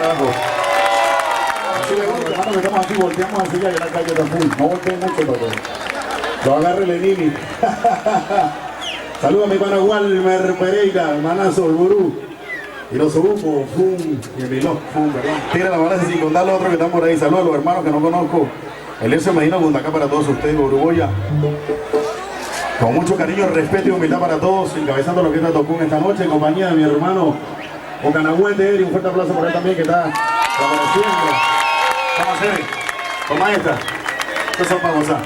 abajo. Así le gusta, hermano, que estamos aquí, volteamos así ya que la calle está full. No volteen mucho, pero lo agarre Lenini. Saludos a mi pana Walmer Pereira, hermanazo, el gurú. Y los Upo, Fum, y el Miló, Fum, ¿verdad? Tira la balanza sin contar los otros que están por ahí. Saludos a los hermanos que no conozco. Eliezer Medina Bundacá para todos ustedes, Uruguaya. Con mucho cariño, respeto y humildad para todos, encabezando lo que está Tocún esta noche, en compañía de mi hermano Ocanagüete, Eri, un fuerte aplauso por él también, que está apareciendo. Vamos a hacer, toma esta. Estas son para gozar.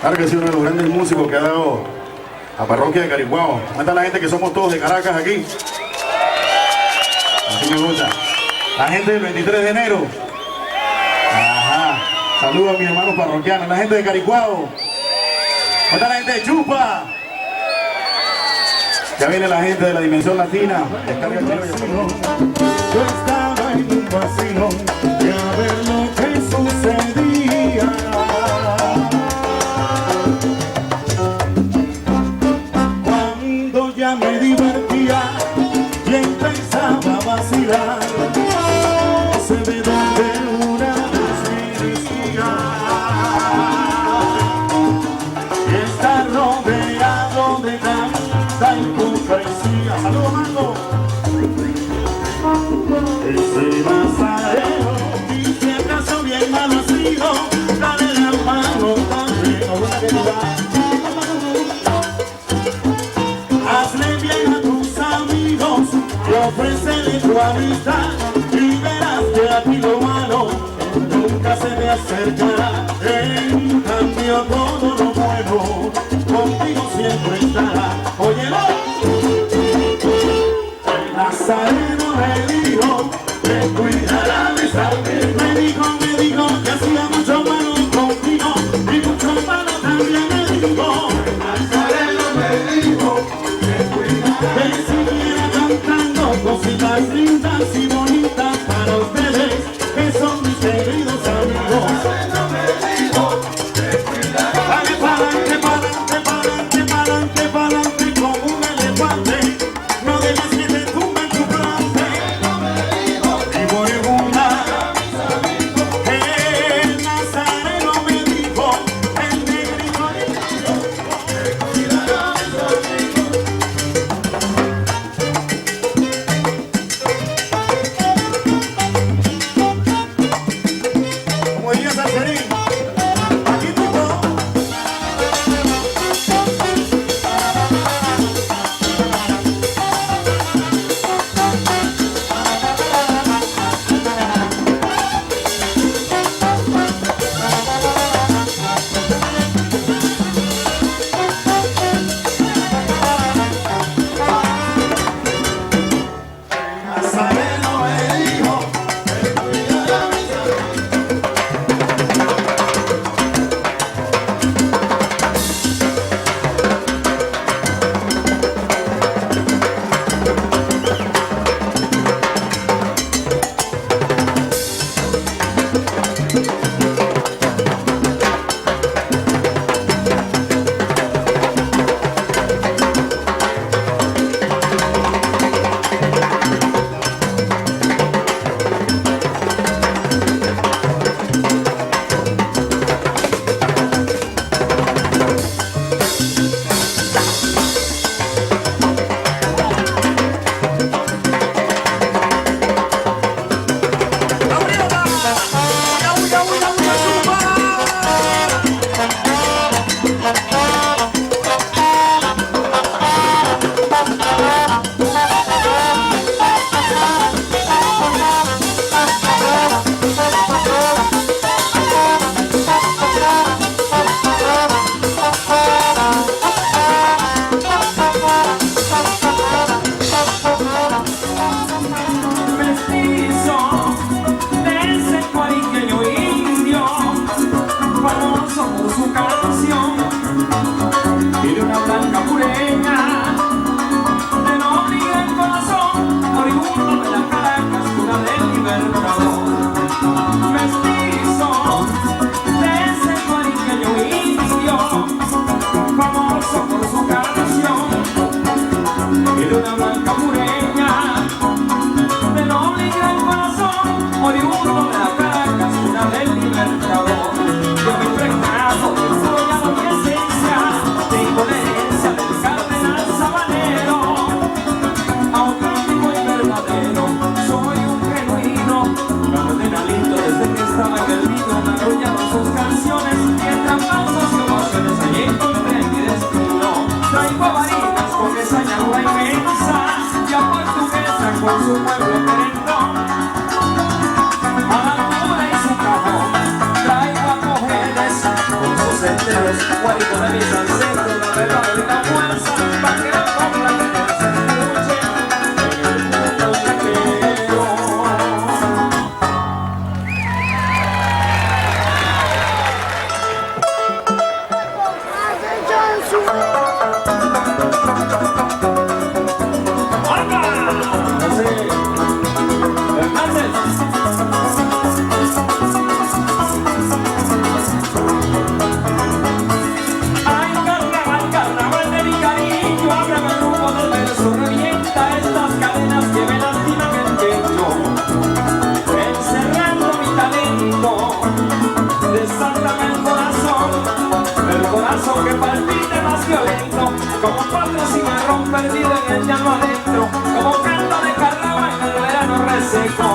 Claro que sí, uno de los grandes músicos que ha dado a parroquia de Caricuao. ¿Dónde está la gente que somos todos de Caracas aquí? Así me gusta. La gente del 23 de enero. Ajá. Saludos a mis hermanos parroquianos. La gente de Caricuao. ¿Dónde está la gente de Chupa? Ya viene la gente de la Dimensión Latina. Descarga Yo estaba en un vacilón de a ver lo que sucedía. Cuando ya me divertía y empezaba a vacilar, no sé de dónde una luz me dirigía. Y está rodeado de tanta hipocresía. ¡Saludos, Mango! Ese nazareno, y si acaso bien mal nacido, dale la mano también. Hazle bien a tus amigos y ofrécele tu amistad, y verás que a ti lo malo nunca se te acercará. En cambio todo lo bueno contigo siempre estará. Óyelo. El nazareno me dijo que cuidará de saber. Me dijo que hacía mucho malo contigo y mucho malo también me dijo. El nazareno me dijo que cuidará. Que siguiera cantando cositas lindas y bonitas para ustedes, que son mis queridos amigos. El nazareno me dijo que cuidará. Dale pa'lante, pa'lante, pa'lante, pa'lante, pa'lante como un elefante. No dejes que te tumbe tu plante. Y por alguna, el nazareno me dijo, el negrito que cuidará de su amigo. oriundo de la Caracas, una del Libertador. Yo me impregnado del fuego ya no mi esencia, tengo la herencia del cardenal sabanero. Auténtico y verdadero, soy un genuino cardenalito desde que estaba en el vino, me arrollaron sus canciones y entre aplausos y ovaciones allí encontré mi destino. Traigo varitas con esa llama inmensa y a portuguesa con su pueblo querendón. A la altura y su cajón traigo a mujeres con sus enteros, guarito de mis ancestros, la verdad y la fuerza, pa' que la copla que se escuche en el mundo entero. Ay, carnaval, carnaval de mi cariño, ábreme el rumbo del verso, revienta estas cadenas que me lastiman el pecho, encerrando mi talento, desátame el corazón que palpite más violento, como potro cimarrón perdido en el llano adentro, como canto de carnaval en el verano reseco.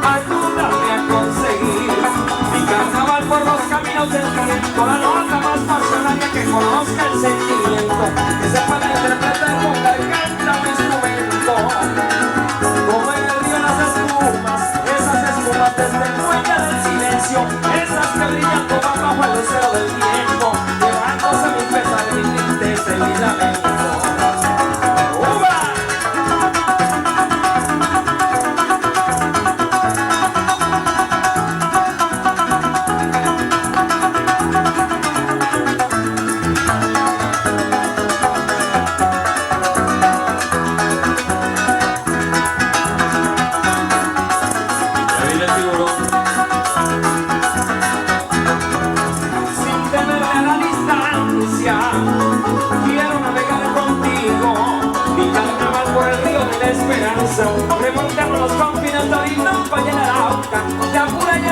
Ayúdame a conseguir mi carnaval por los caminos del tiempo, la nota más pasionaria que conozca el sentimiento, que se pueda interpretar con garganta o instrumento. Como en el río las espumas, esas espumas desde el muelle del silencio, esas que brillan todas bajo el lucero del tiempo, llevándose mi pesar, mi tristeza y mi lamento. Sin tenerle a la distancia, quiero navegar contigo, mi carnaval por el río de la esperanza, remontemos los confines de Orinoco y el Arauca, de Apura y